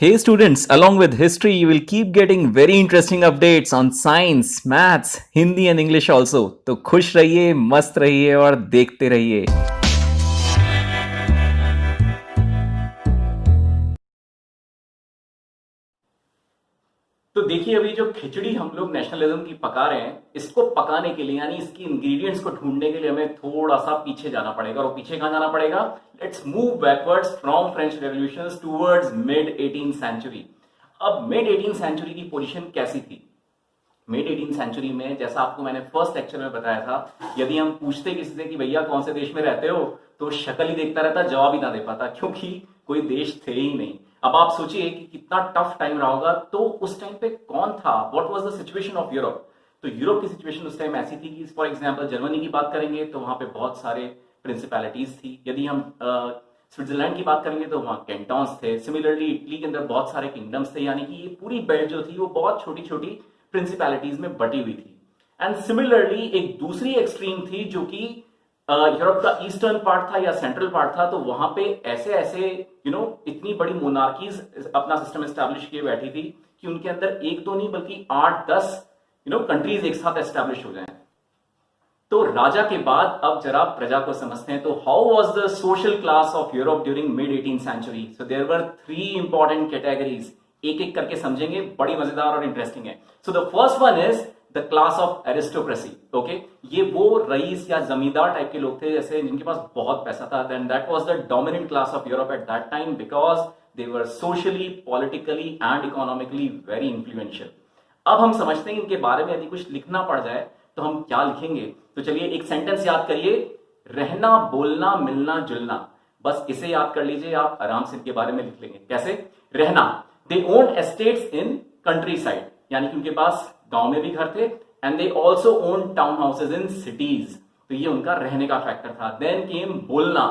Hey students, along with history, you will keep getting very interesting updates on science, maths, Hindi and English also. तो खुश रहिए, मस्त रहिए और देखते रहिए. तो देखिए अभी जो खिचड़ी हम लोग नेशनलिज्म की पका रहे हैं, इसको पकाने के लिए यानी इसकी इंग्रेडिएंट्स को ढूंढने के लिए हमें थोड़ा सा पीछे जाना पड़ेगा. और पीछे कहां जाना पड़ेगा? Let's move backwards from French revolution towards mid 18th century. अब मिड 18th सेंचुरी की पोजीशन कैसी थी? मिड 18th सेंचुरी में, जैसा आपको मैंने फर्स्ट लेक्चर में बताया था, यदि हम पूछते किसी से कि भैया कौन से देश में रहते हो, तो शक्ल ही देखता रहता, जवाब ही ना दे पाता, क्योंकि कोई देश थे ही नहीं. अब आप सोचिए कि कितना टफ टाइम रहा होगा. तो उस टाइम पे कौन था? What was the situation of Europe? तो यूरोप की सिचुएशन उस टाइम ऐसी थी कि फॉर एग्जांपल जर्मनी की बात करेंगे तो वहां पे बहुत सारे प्रिंसिपैलिटीज थी. यदि हम स्विट्जरलैंड की बात करेंगे तो वहां कैंटॉन्स थे. सिमिलरली इटली के अंदर बहुत सारे किंगडम्स थे, यानी कि ये पूरी बेल्ट जो थी वो बहुत छोटी छोटी प्रिंसिपैलिटीज में बटी हुई थी. एंड सिमिलरली एक दूसरी एक्सट्रीम थी जो कि यूरोप का ईस्टर्न पार्ट था या सेंट्रल पार्ट था. तो वहां पे ऐसे ऐसे इतनी बड़ी मोनार्कीज अपना सिस्टम एस्टैब्लिश किए बैठी थी कि उनके अंदर एक तो नहीं बल्कि 8-10 कंट्रीज एक साथ एस्टैब्लिश हो जाए. तो राजा के बाद अब जरा प्रजा को समझते हैं. तो how was the social class of Europe during mid 18th century? So there were 3 important categories. एक एक करके समझेंगे, बड़ी मजेदार और इंटरेस्टिंग है. So the first one is the class of aristocracy. Okay, ये वो रईस या जमींदार टाइप के लोग थे जैसे जिनके पास बहुत पैसा था. Then that was the dominant class of Europe at that time because they were socially, politically and economically very influential. अब हम समझते हैं इनके बारे में यदि कुछ लिखना पड़ जाए तो हम क्या लिखेंगे. तो चलिए एक सेंटेंस याद करिए, रहना, बोलना, मिलना, जुलना. बस इसे याद कर लीजिए, आप आराम से इनके बारे में लिख लेंगे. कैसे? रहना, they owned estates in countryside, यानी कि उनके पास गांव में भी घर थे. And they also own town houses in cities. तो ये उनका रहने का फैक्टर था. देन केम बोलना.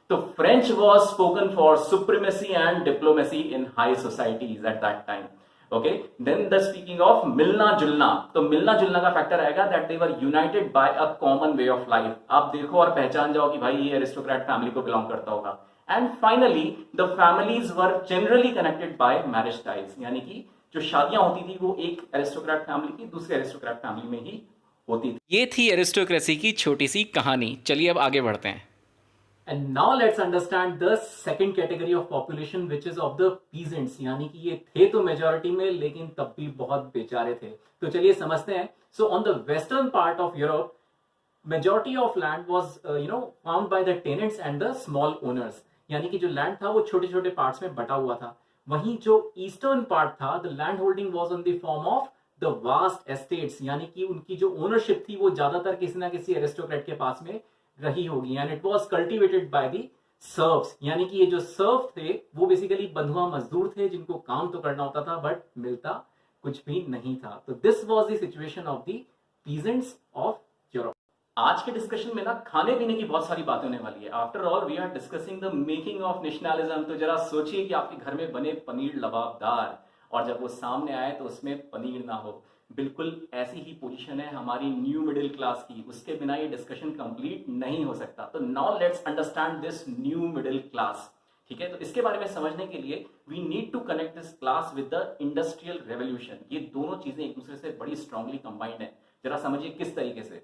तो French was spoken for supremacy and diplomacy in high societies at that time. Okay, then the speaking of मिलना जुलना. तो मिलना जुलना का फैक्टर आएगा that they were united by a common way of life. आप देखो और पहचान जाओ कि भाई ये एरिस्टोक्रेट फैमिली को बिलोंग करता होगा. And finally the families were generally connected by marriage ties, यानी कि जो शादियां होती थी वो एक एरिस्टोक्रेट फैमिली की दूसरे एरिस्टोक्रेट फैमिली में ही होती थी. ये थी एरिस्टोक्रेसी की छोटी सी कहानी. चलिए अब आगे बढ़ते हैं. And now let's understand the second category of population which is of the peasants. यानी कि ये थे तो मेजॉरिटी में लेकिन तब भी बहुत बेचारे थे. तो चलिए समझते हैं. So on the western part of Europe, majority of land was found by the tenants and the small owners. यानी कि जो लैंड था वो छोटे छोटे पार्ट्स में बटा हुआ था. वहीं जो ईस्टर्न पार्ट था, the land holding was on the form of the vast estates, यानी कि उनकी जो ओनरशिप थी वो ज्यादातर किसी ना किसी एरिस्टोक्रेट के पास में रही होगी. And it was cultivated by the serves, यानी कि ये जो सर्व थे वो बेसिकली बंधुआ मजदूर थे जिनको काम तो करना होता था बट मिलता कुछ भी नहीं था. तो this was the situation of the peasants of Europe. आज के डिस्कशन में ना खाने पीने की बहुत सारी बातें होने वाली है. After all we are discussing the making of nationalism. तो जरा सोचिए कि आपके घर में बने पनीर लबाबदार और जब वो सामने आए तो उसमें पनीर ना हो. बिल्कुल ऐसी ही पोजीशन है हमारी न्यू मिडिल क्लास की. उसके बिना ये डिस्कशन कंप्लीट नहीं हो सकता. तो now let's understand this new middle class. ठीक है, तो इसके बारे में समझने के लिए we need to connect this class with the industrial revolution. ये दोनों चीजें एक दूसरे से बड़ी स्ट्रांगली कंबाइंड है. जरा समझिए किस तरीके से.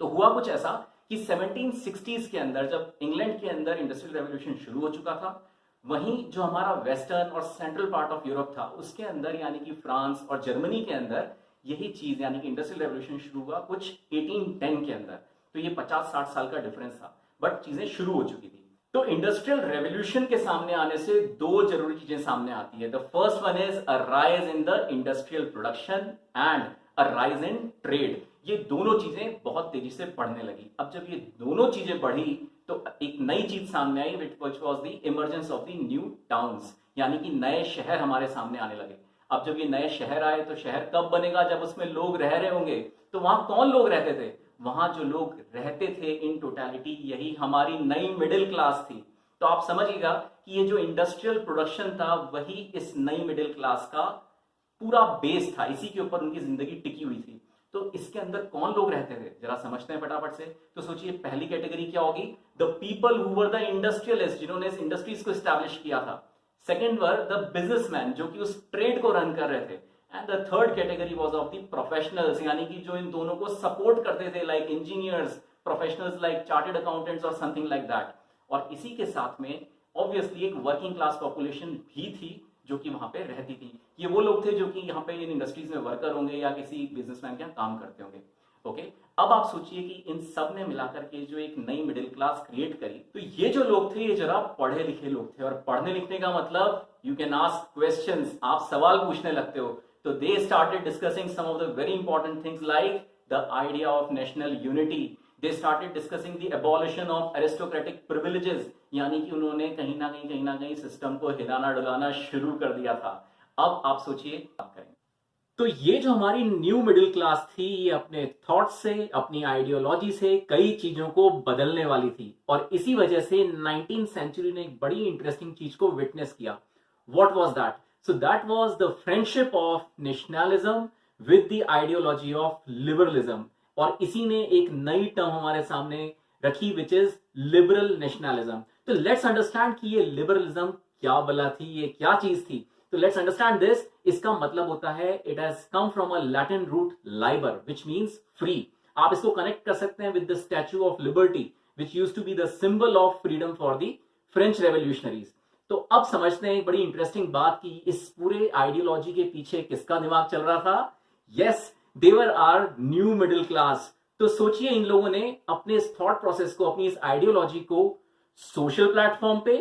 तो हुआ कुछ ऐसा कि 1760s के अंदर जब इंग्लैंड के अंदर इंडस्ट्रियल रेवोल्यूशन शुरू हो चुका था, वहीं जो हमारा वेस्टर्न और सेंट्रल पार्ट ऑफ यूरोप था उसके अंदर यानी कि फ्रांस और जर्मनी के अंदर यही चीज यानी कि इंडस्ट्रियल रेवोल्यूशन शुरू हुआ कुछ 1810 के अंदर. तो ये 50-60 साल का डिफरेंस था बट चीजें शुरू हो चुकी थी. तो इंडस्ट्रियल रेवोल्यूशन के सामने आने से दो जरूरी चीजें सामने आती है. The first one is a rise in the industrial production and a rise in trade. ये दोनों चीजें बहुत तेजी से बढ़ने लगी. अब जब ये दोनों चीजें बढ़ी तो एक नई चीज सामने आई which was the emergence of the new towns, यानी कि नए शहर हमारे सामने आने लगे. अब जब ये नए शहर आए तो शहर कब बनेगा? जब उसमें लोग रह रहे होंगे. तो वहां कौन लोग रहते थे? वहां जो लोग रहते थे इन टोटलिटी यही हमारी नई मिडिल क्लास थी. तो आप समझिएगा कि ये जो इंडस्ट्रियल प्रोडक्शन था वही इस नई मिडिल क्लास का पूरा बेस था. इसी के ऊपर उनकी जिंदगी टिकी हुई थी. तो इसके अंदर कौन लोग रहते थे जरा समझते हैं फटाफट से. तो सोचिए पहली कैटेगरी क्या होगी? The people who were the industrialist, जिन्होंने इस इंडस्ट्रीज को एस्टैब्लिश किया था. सेकेंड वर द बिजनेसमैन जो कि उस ट्रेड को रन कर रहे थे, and the third category was of the professionals, यानी कि जो इन दोनों को सपोर्ट करते थे, like engineers, professionals like chartered accountants और समथिंग लाइक दैट। और इसी के साथ में ऑब्वियसली एक वर्किंग क्लास पॉपुलेशन भी थी जो कि वहां पे रहती थी। ये वो लोग थे जो कि यहाँ पे इन इंडस्ट्रीज में वर्कर होंगे या किसी बिजनेसमैन के यहाँ काम करते होंगे। ओके, अब आप सोचिए कि इन सब ने मिलाकर के जो एक नई मिडिल क्लास क्रिएट करी, तो ये जो लोग थे ये जरा पढ़े लिखे लोग थे, और पढ़ने लिखने का मतलब यू कैन आस्क क्वेश्चंस, आप सवाल पूछने लगते हो। तो they started discussing some of the very important things like the idea of national unity. They started discussing the abolition of aristocratic privileges, यानी कि उन्होंने कहीं ना कहीं सिस्टम को हिलाना डुलाना शुरू कर दिया था। अब आप सोचिए बात करें, तो ये जो हमारी न्यू मिडिल क्लास थी ये अपने थॉट से, अपनी आइडियोलॉजी से कई चीजों को बदलने वाली थी, और इसी वजह से 19th सेंचुरी ने एक बड़ी इंटरेस्टिंग चीज को विटनेस किया। What was that? So that was the friendship of nationalism with the ideology of liberalism, और इसी ने एक नई टर्म हमारे सामने रखी विच इज लिबरल नेशनलिज्म। तो लेट्स अंडरस्टैंड कि ये लिबरलिज्म क्या बला थी, ये क्या चीज थी। तो लेट्स अंडरस्टैंड दिस। इसका मतलब होता है it has come from a Latin root liber which means free. आप इसको कनेक्ट कर सकते हैं with the Statue of Liberty which used to be the symbol of freedom for the French revolutionaries. तो अब समझते हैं एक बड़ी इंटरेस्टिंग बात कि इस पूरे आइडियोलॉजी के पीछे किसका दिमाग चल रहा था। Yes, there are new middle class. तो सोचिए इन लोगों ने अपने इस थॉट प्रोसेस को, अपनी इस आइडियोलॉजी को सोशल प्लेटफॉर्म पे,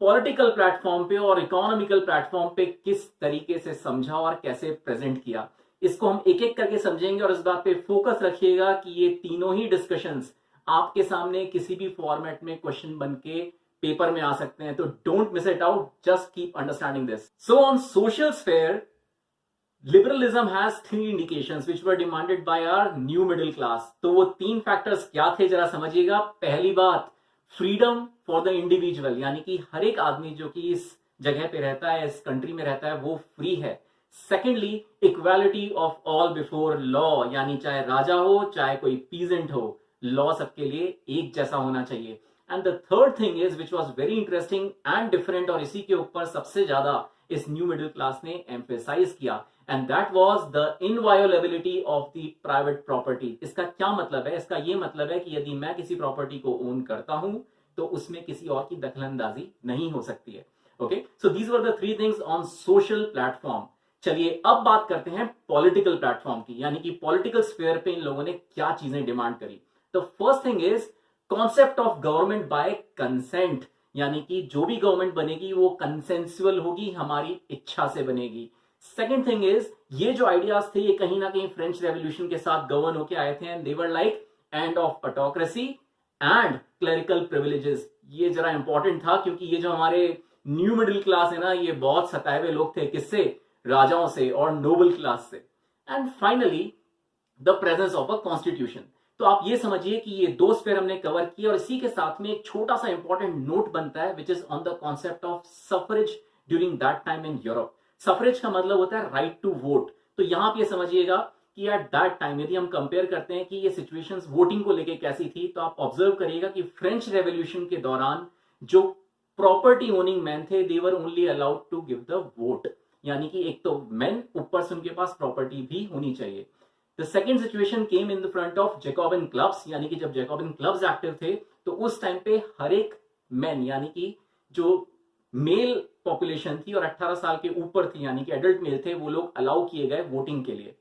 पॉलिटिकल प्लेटफॉर्म पे और इकोनॉमिकल प्लेटफॉर्म पे किस तरीके से समझा और कैसे प्रेजेंट किया। इसको हम एक एक करके समझेंगे, और इस बात पे फोकस रखिएगा कि ये तीनों ही डिस्कशंस आपके सामने किसी भी फॉर्मेट में क्वेश्चन बन के पेपर में आ सकते हैं। तो don't miss it out, just keep understanding this. So on social sphere liberalism has three indications which were demanded by our new middle class। तो वो तीन फैक्टर्स क्या थे जरा समझिएगा। पहली बात, फ्रीडम फॉर द इंडिविजुअल, यानी कि हर एक आदमी जो कि इस जगह पे रहता है, इस कंट्री में रहता है, वो फ्री है। Secondly, equality of all before law, यानी चाहे राजा हो चाहे कोई पीजेंट हो, लॉ सबके लिए एक जैसा होना चाहिए। And the third thing is which was very interesting and different, और इसी के ऊपर सबसे ज्यादा इस न्यू मिडिल क्लास ने एम्फेसाइज किया, and that was the inviolability of the private property। इसका क्या मतलब है? इसका ये मतलब है कि यदि मैं किसी प्रॉपर्टी को ओन करता हूं तो उसमें किसी और की दखलंदाजी नहीं हो सकती है। Okay, so these were the three things on social platform. चलिए अब बात करते हैं पॉलिटिकल प्लेटफॉर्म की, यानी कि पॉलिटिकल स्फीयर पे इन लोगों ने क्या चीजें डिमांड करी। तो first thing is concept of government by consent, यानी कि जो भी गवर्नमेंट बनेगी वो कंसेंसुअल होगी, हमारी इच्छा से बनेगी। सेकेंड थिंग इज, ये जो आइडियाज थे ये कहीं ना कहीं फ्रेंच रेवोल्यूशन के साथ गवर्न होके आए थे, and they were like end of autocracy and clerical privileges. ये जरा इंपॉर्टेंट था क्योंकि ये जो हमारे न्यू मिडिल क्लास है ना, ये बहुत सताए हुए लोग थे। किससे? राजाओं से और नोबल क्लास से। And finally the presence of a constitution. तो आप ये समझिए कि ये दो स्फीयर हमने कवर किए, और इसी के साथ में एक छोटा सा इंपॉर्टेंट नोट बनता है which is on the concept of suffrage during that time in Europe. Suffrage का मतलब होता है राइट टू वोट। तो यहां आप ये समझिएगा कि एट दैट टाइम यदि हम कंपेयर करते हैं कि ये सिचुएशंस वोटिंग को लेके कैसी थी, तो आप ऑब्जर्व करिएगा कि फ्रेंच रेवोल्यूशन के दौरान जो प्रॉपर्टी ओनिंग मैन थे, they were only allowed to give the vote, यानी कि एक तो मैन, ऊपर से उनके पास प्रॉपर्टी भी होनी चाहिए। The second situation came in the front of Jacobian clubs, यानी कि जब जैकोबिन क्लब्स एक्टिव थे तो उस टाइम पे हर एक मैन, यानी कि जो मेल पॉपुलेशन थी और 18 साल के ऊपर थी, यानी कि एडल्ट मेल थे, वो लोग अलाउ किए गए वोटिंग के लिए।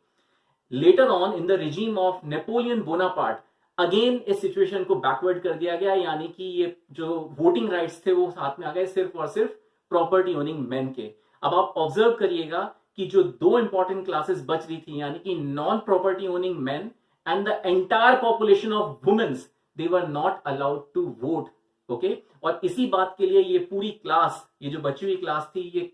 Later on in the regime of Napoleon Bonaparte, again इस सिचुएशन को बैकवर्ड कर दिया गया, यानी कि ये जो वोटिंग राइट्स थे वो साथ में आ गए सिर्फ और सिर्फ प्रॉपर्टी ओनिंग मैन के। अब आप ऑब्जर्व करिएगा कि जो दो इंपॉर्टेंट क्लासेस बच रही थी, यानी कि non property owning man and the entire population of womens, they were not allowed to vote. Okay, और इसी बात के लिए ये पूरी क्लास, ये जो बची हुई क्लास थी, ये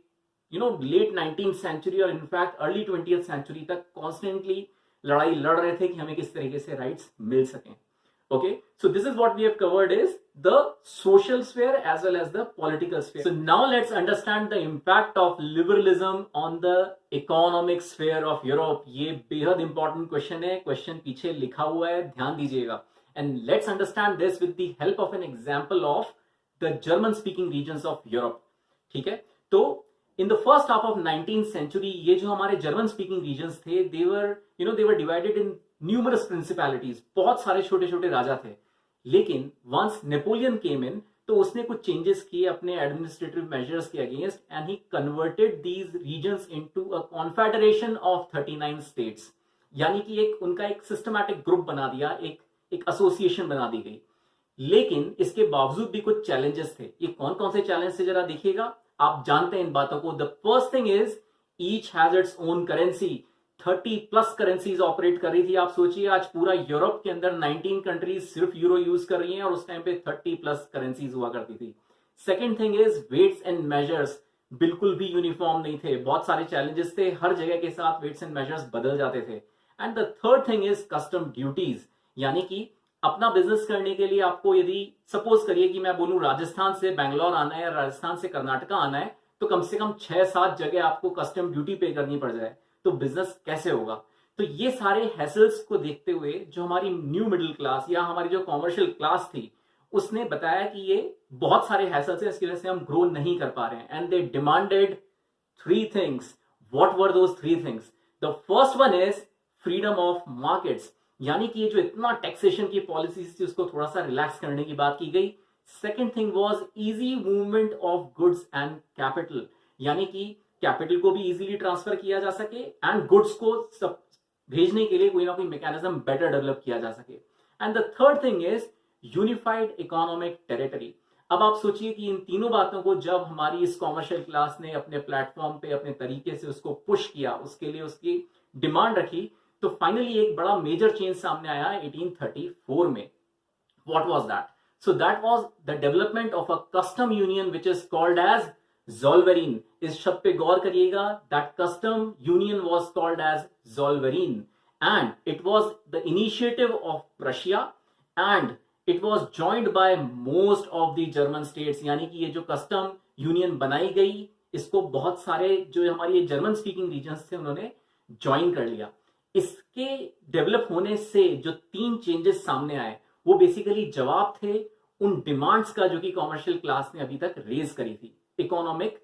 लेट 19th सेंचुरी और इनफैक्ट अर्ली 20th सेंचुरी तक कॉन्स्टेंटली लड़ाई लड़ रहे थे कि हमें किस तरीके से राइट्स मिल सकें। Okay, so this is what we have covered is the social sphere as well as the political sphere. So now let's understand the impact of liberalism on the economic sphere of Europe. ये बेहद important question है, question पीछे लिखा हुआ है, ध्यान दीजिएगा। And let's understand this with the help of an example of the German speaking regions of Europe। ठीक है, तो in the first half of 19th century ये जो हमारे जर्मन स्पीकिंग रीजन्स थे, they were divided in numerous principalities, बहुत सारे छोटे छोटे राजा थे। लेकिन वंस नेपोलियन केम इन, तो उसने कुछ चेंजेस किए अपने एडमिनिस्ट्रेटिव मेजर्स के against, and he converted these regions into a confederation of 39 states. यानी कि एक उनका एक सिस्टमैटिक ग्रुप बना दिया, एक एसोसिएशन बना दी गई। लेकिन इसके बावजूद भी कुछ चैलेंजेस थे। ये कौन कौन से चैलेंज थे जरा देखिएगा, आप जानते हैं इन बातों को। The first thing is each has its own currency. 30+ currencies operate कर रही थी। आप सोचिए आज पूरा यूरोप के अंदर 19 कंट्रीज सिर्फ यूरो यूज कर रही हैं, और उस टाइम पे 30+ करेंसीज हुआ करती थी। Second thing is weights and measures बिल्कुल भी यूनिफॉर्म नहीं थे, बहुत सारे चैलेंजेस थे, हर जगह के साथ वेट्स एंड मेजर्स बदल जाते थे। And the third thing is custom duties, यानी कि अपना बिजनेस करने के लिए आपको, यदि सपोज करिए कि मैं बोलूं राजस्थान से बैंगलोर आना है या राजस्थान से कर्नाटका आना है, तो कम से कम 6-7 जगह आपको कस्टम ड्यूटी पे करनी पड़ जाए, तो बिजनेस कैसे होगा। तो ये सारे हैसल्स को देखते हुए जो हमारी न्यू मिडिल क्लास या हमारी जो कॉमर्शियल क्लास थी, उसने बताया कि ये बहुत सारे हैसल्स हैं, इसकी वजह से हम ग्रो नहीं कर पा रहे हैं। And they demanded 3 things. What were those 3 things? The first one is freedom of markets, यानी कि ये जो इतना टैक्सेशन की पॉलिसीज थी उसको थोड़ा सा रिलैक्स करने की बात की गई। Second thing was easy movement of goods and capital, यानी कि कैपिटल को भी इजीली ट्रांसफर किया जा सके एंड गुड्स को सब भेजने के लिए कोई ना कोई मैकेनिज्म बेटर डेवलप किया जा सके। And the third thing is unified economic territory. अब आप सोचिए कि इन तीनों बातों को जब हमारी इस कॉमर्शियल क्लास ने अपने प्लेटफॉर्म पे अपने तरीके से उसको पुश किया, उसके लिए उसकी डिमांड रखी, तो फाइनली एक बड़ा मेजर चेंज सामने आया 1834 में। What was that? So that was the development of a custom union which is called as Zollverein. इस शब्द पे गौर करिएगा, that custom union was called as Zollverein, and it was the initiative of Prussia, and it was joined by most of the German states. यानी कि ये जो custom union बनाई गई, इसको बहुत सारे जो हमारी ये जर्मन स्पीकिंग रीजन्स थे उन्होंने ज्वाइन कर लिया। इसके डेवलप होने से जो 3 चेंजेस सामने आए, वो बेसिकली जवाब थे उन डिमांड्स का जो कि कॉमर्शियल क्लास ने अभी तक रेज करी थी इकोनॉमिक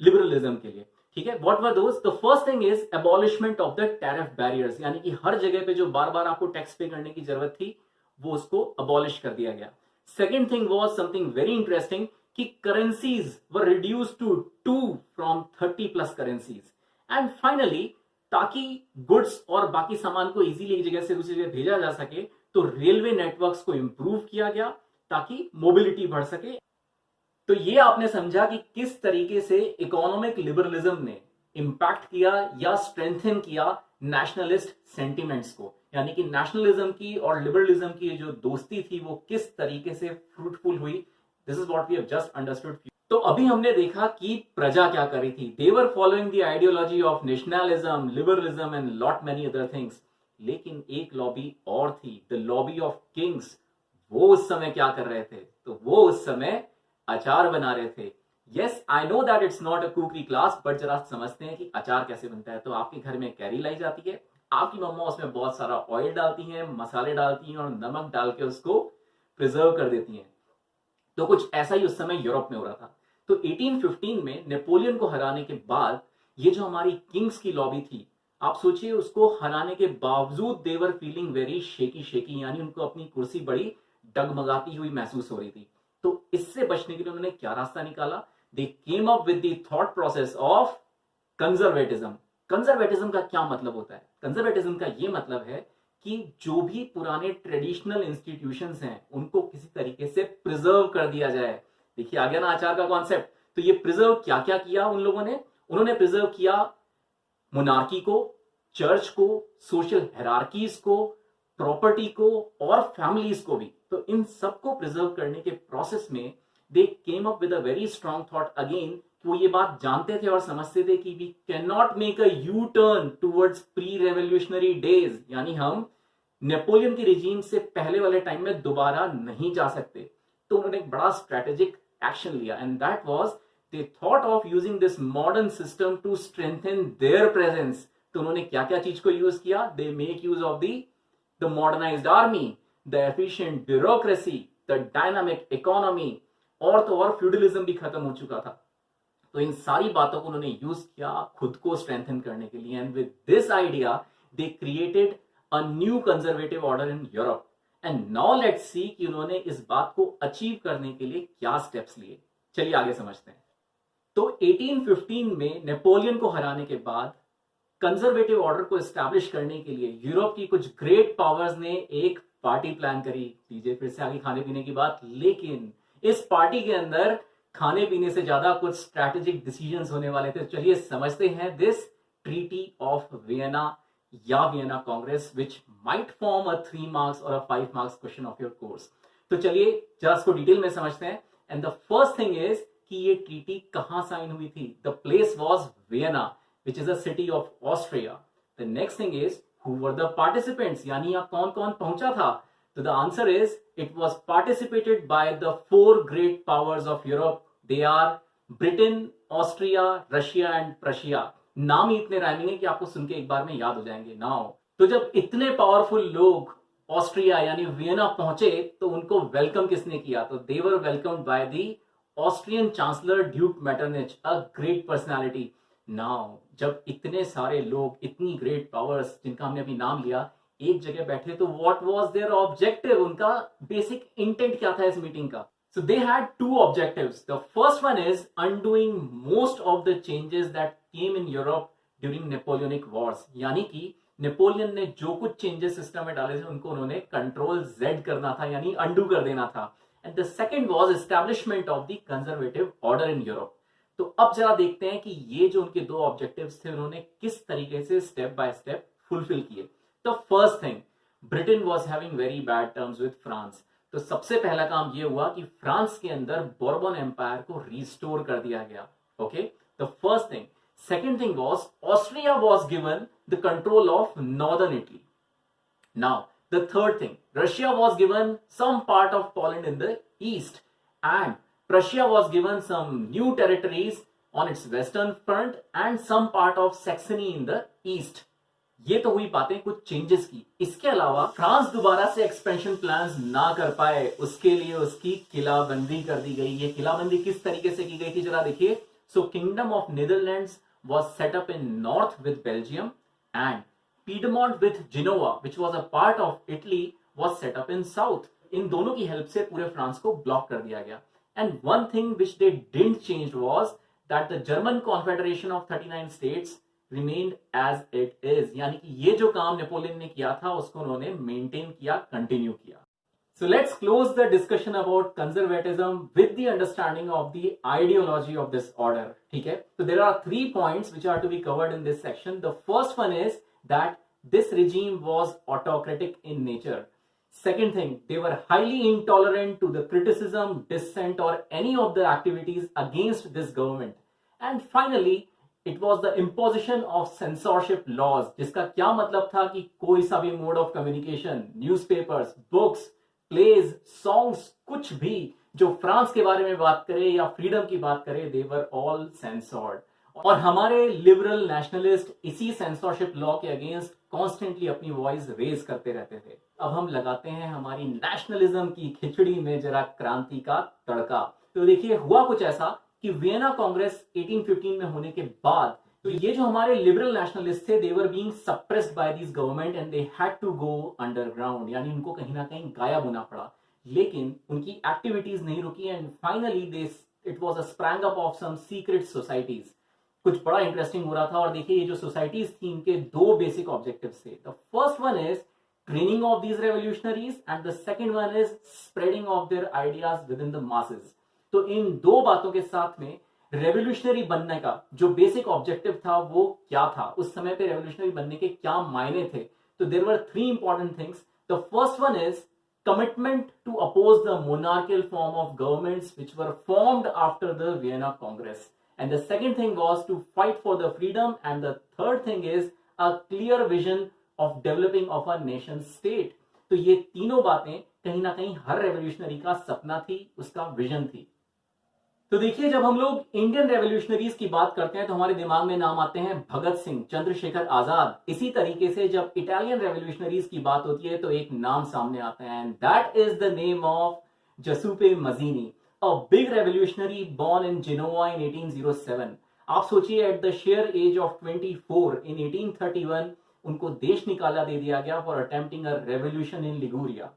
लिबरलिज्म के लिए। ठीक है, what were those? The first thing is abolishment of the tariff barriers, यानी कि हर जगह पे जो बार बार आपको टैक्स पे करने की जरूरत थी, वो उसको अबॉलिश कर दिया गया। Second thing was something very interesting, कि currencies were reduce to 2 from 30+ currencies. And finally, ताकि गुड्स और बाकी सामान को इजीली एक जगह से दूसरी जगह भेजा जा सके, तो रेलवे नेटवर्क्स को इंप्रूव किया गया ताकि मोबिलिटी बढ़ सके। तो ये आपने समझा कि किस तरीके से इकोनॉमिक लिबरलिज्म ने इंपैक्ट किया या स्ट्रेंथन किया नेशनलिस्ट सेंटिमेंट्स को, यानी कि नेशनलिज्म की और लिबरलिज्म की जो दोस्ती थी वो किस तरीके से फ्रूटफुल हुई। This is what we have just understood. तो अभी हमने देखा कि प्रजा क्या कर रही थी। They were following the ideology of nationalism, liberalism and lot many other things. लेकिन एक लॉबी और थी, द लॉबी ऑफ किंग्स। वो उस समय क्या कर रहे थे? तो वो उस समय अचार बना रहे थे। Yes, I know that it's not a cookery class, but जरा समझते हैं कि अचार कैसे बनता है। तो आपके घर में कैरी लाई जाती है, आपकी मम्मा उसमें बहुत सारा ऑयल डालती हैं, मसाले डालती हैं और नमक डाल के उसको प्रिजर्व कर देती हैं। तो कुछ ऐसा ही उस समय यूरोप में हो रहा था। तो 1815 में नेपोलियन को हराने के बाद ये जो हमारी किंग्स की लॉबी थी, आप सोचिए उसको हराने के बावजूद दे वर फीलिंग वेरी शेकी, यानी उनको अपनी कुर्सी बड़ी डगमगाती हुई महसूस हो रही थी। तो इससे बचने के लिए उन्होंने क्या रास्ता निकाला? They came up with the thought process of conservatism. Conservatism का क्या मतलब होता है? कंजर्वेटिज्म का ये मतलब है कि जो भी पुराने ट्रेडिशनल इंस्टीट्यूशंस हैं उनको किसी तरीके से प्रिजर्व कर दिया जाए। देखिए आ गया ना आचार का कॉन्सेप्ट। तो ये प्रिजर्व क्या क्या किया उन लोगों ने? उन्होंने प्रिजर्व किया मोनार्की को, चर्च को, सोशल हायरार्कीज को, प्रॉपर्टी को और फैमिलीज को भी। तो इन सबको प्रिजर्व करने के प्रोसेस में they came up with a very strong thought again. वो ये बात जानते थे और समझते थे कि we can not make a U turn towards pre revolutionary days, यानी हम नेपोलियन की रिजीम से पहले वाले टाइम में दोबारा नहीं जा सकते। तो उन्होंने एक बड़ा स्ट्रेटेजिक एक्शन लिया, and that was they thought of using this modern system to strengthen their presence. तो उन्होंने क्या क्या चीज को यूज किया? They make use of the modernised army, the efficient bureaucracy, the dynamic economy, और तो और फ्यूडलिज्म भी खत्म हो चुका था। तो इन सारी बातों को उन्होंने यूज किया खुद को स्ट्रेंथन करने के लिए, and with this idea they created a new conservative order in Europe. And now let's see कि उन्होंने इस बात को अचीव करने के लिए क्या स्टेप्स लिए। चलिए आगे समझते हैं। तो 1815 में नेपोलियन को हराने के बाद कंजर्वेटिव ऑर्डर को एस्टैब्लिश करने के लिए यूरोप की कुछ ग्रेट पावर्स ने एक पार्टी प्लान करी। लीजिए फिर से आगे खाने पीने की बात, लेकिन इस पार्टी के अंदर खाने पीने से ज्यादा कुछ स्ट्रैटेजिक डिसीजंस होने वाले थे। चलिए समझते हैं दिस ट्रीटी ऑफ वियना या Vienna Congress, which might form a 3 marks और अ 5 marks question of your course. तो चलिए जरा इसको डिटेल में समझते हैं। And the first thing is कि ये ट्रीटी कहां साइन हुई थी। The place was Vienna, which is a city of Austria. The next thing is, who were the participants? यानी यहाँ कौन कौन पहुंचा था? तो the answer is, it was participated by the 4 great powers of Europe. They are Britain, Austria, Russia and Prussia. नाम ही इतने rhyming है कि आपको सुन के एक बार में याद हो जाएंगे। नाउ तो जब इतने पावरफुल लोग ऑस्ट्रिया यानी वियना पहुंचे तो उनको वेलकम किसने किया? तो they were welcomed by the Austrian Chancellor Duke Metternich, a great personality. Now जब इतने सारे लोग, इतनी ग्रेट पावर्स जिनका हमने अभी नाम लिया, एक जगह बैठे तो व्हाट वाज देयर ऑब्जेक्टिव? उनका बेसिक इंटेंट क्या था इस मीटिंग का? So they had 2 objectives. The first one is undoing most of the changes that came in Europe during Napoleonic wars, यानी कि नेपोलियन ने जो कुछ चेंजेस सिस्टम में डाले थे उनको उन्होंने कंट्रोल जेड करना था, यानी अंडू कर देना था। And the second was establishment of the conservative order in Europe. तो अब जरा देखते हैं कि ये जो उनके 2 ऑब्जेक्टिव्स थे उन्होंने किस तरीके से स्टेप बाय स्टेप फुलफिल किए। तो first thing, Britain was having very bad terms with France. तो सबसे पहला काम ये हुआ कि फ्रांस के अंदर बोर्बन एम्पायर को रिस्टोर कर दिया गया। Okay, the first thing. Second thing was Austria was given the control of northern Italy. Now the third thing, Russia was given some part of Poland in the east and Prussia was given some new territories on its western front and some part of Saxony in the east. ये तो हुई बातें कुछ changes की। इसके अलावा France दोबारा से एक्सपेंशन प्लान्स ना कर पाए, उसके लिए उसकी किलाबंदी कर दी गई। ये किलाबंदी किस तरीके से की गई थी जरा देखिए। सो kingdom of Netherlands was set up in north with Belgium and Piedmont with Genoa, which was a part of Italy, was set up in south. इन दोनों की हेल्प से पूरे फ्रांस को ब्लॉक कर दिया गया। And one thing which they didn't change was that the German Confederation of 39 states remained as it is. यानी कि ये जो काम नेपोलियन ने किया था उसको उन्होंने मेंटेन किया, कंटिन्यू किया। So let's close the discussion about conservatism with the understanding of the ideology of this order. ठीक है? So there are 3 points which are to be covered in this section. The first one is that this regime was autocratic in nature. Second thing, they were highly intolerant to the criticism, dissent or any of the activities against this government. And finally, it was the imposition of censorship laws, जिसका क्या मतलब था कि कोई सा भी mode of communication, newspapers, books, plays, songs, कुछ भी जो फ्रांस के बारे में बात करे या फ्रीडम की बात करे, they were all censored. और हमारे लिबरल नेशनलिस्ट इसी सेंसरशिप लॉ के अगेंस्ट कॉन्स्टेंटली अपनी वॉइस रेज करते रहते थे। अब हम लगाते हैं हमारी नेशनलिज्म की खिचड़ी में जरा क्रांति का तड़का। तो देखिए हुआ कुछ ऐसा कि वियना कांग्रेस 1815 में होने के बाद तो ये जो हमारे लिबरल नेशनलिस्ट थे, they were being suppressed by this government and they had to go underground, यानी उनको कहीं ना कहीं गायब होना पड़ा। लेकिन उनकी एक्टिविटीज नहीं रुकी and finally it was a sprang up of some secret societies. कुछ बड़ा इंटरेस्टिंग हो रहा था। और देखिए ये जो सोसाइटीज थी इनके 2 बेसिक ऑब्जेक्टिव्स थे। The first one is training of these revolutionaries and the second one is spreading of their ideas with in the masses. तो इन 2 बातों के साथ में रेवोल्यूशनरी बनने का जो बेसिक ऑब्जेक्टिव था वो क्या था, उस समय पे रेवोल्यूशनरी बनने के क्या मायने थे। तो there were 3 important things. The first one is commitment to oppose the monarchical form of governments which were formed after the Vienna Congress. And the second thing was to fight for the freedom. And the third thing is a clear vision of developing of a nation state. तो ये तीनों बातें कहीं ना कहीं हर revolutionary का सपना थी, उसका विजन थी। तो देखिए जब हम लोग इंडियन रेवोल्यूशनरीज की बात करते हैं तो हमारे दिमाग में नाम आते हैं भगत सिंह, चंद्रशेखर आजाद। इसी तरीके से जब इटालियन रेवोल्यूशनरीज की बात होती है तो एक नाम सामने आता है and that is the name of Giuseppe Mazzini, a big revolutionary born in Genoa in 1807. आप सोचिए at the sheer age of 24 in 1831 उनको देश निकाला दे दिया गया for attempting a revolution in Liguria.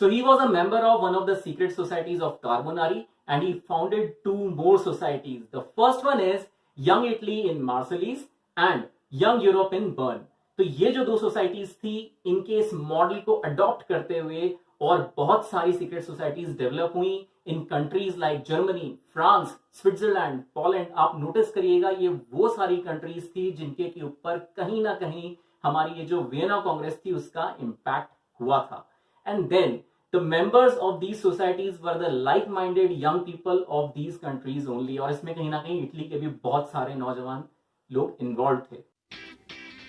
So he was a member of one of the secret societies of Carbonari and he founded two more societies. The first one is Young Italy in Marseilles and Young Europe in Bern. तो ये जो दो societies थी इनके इस model को adopt करते हुए और बहुत सारी सीक्रेट सोसाइटीज डेवलप हुई in countries like Germany, France, Switzerland, Poland. आप नोटिस करिएगा ये वो सारी कंट्रीज थी जिनके के ऊपर कहीं ना कहीं हमारी ये जो वियना कांग्रेस थी उसका इम्पैक्ट हुआ था. And then the members of these societies were the like-minded young people of these countries only. और इसमें कहीं ना कहीं इटली के भी बहुत सारे नौजवान लोग इन्वॉल्व थे.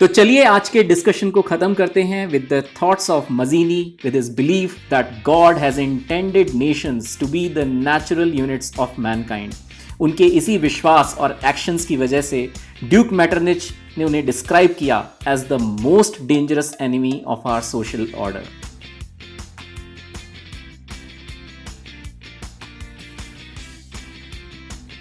तो चलिए आज के डिस्कशन को खत्म करते हैं with the thoughts of Mazzini with his belief that God has intended nations to be the natural units of mankind. उनके इसी विश्वास और एक्शंस की वजह से ड्यूक मेटरनिच ने उन्हें डिस्क्राइब किया as the most dangerous enemy of our social order.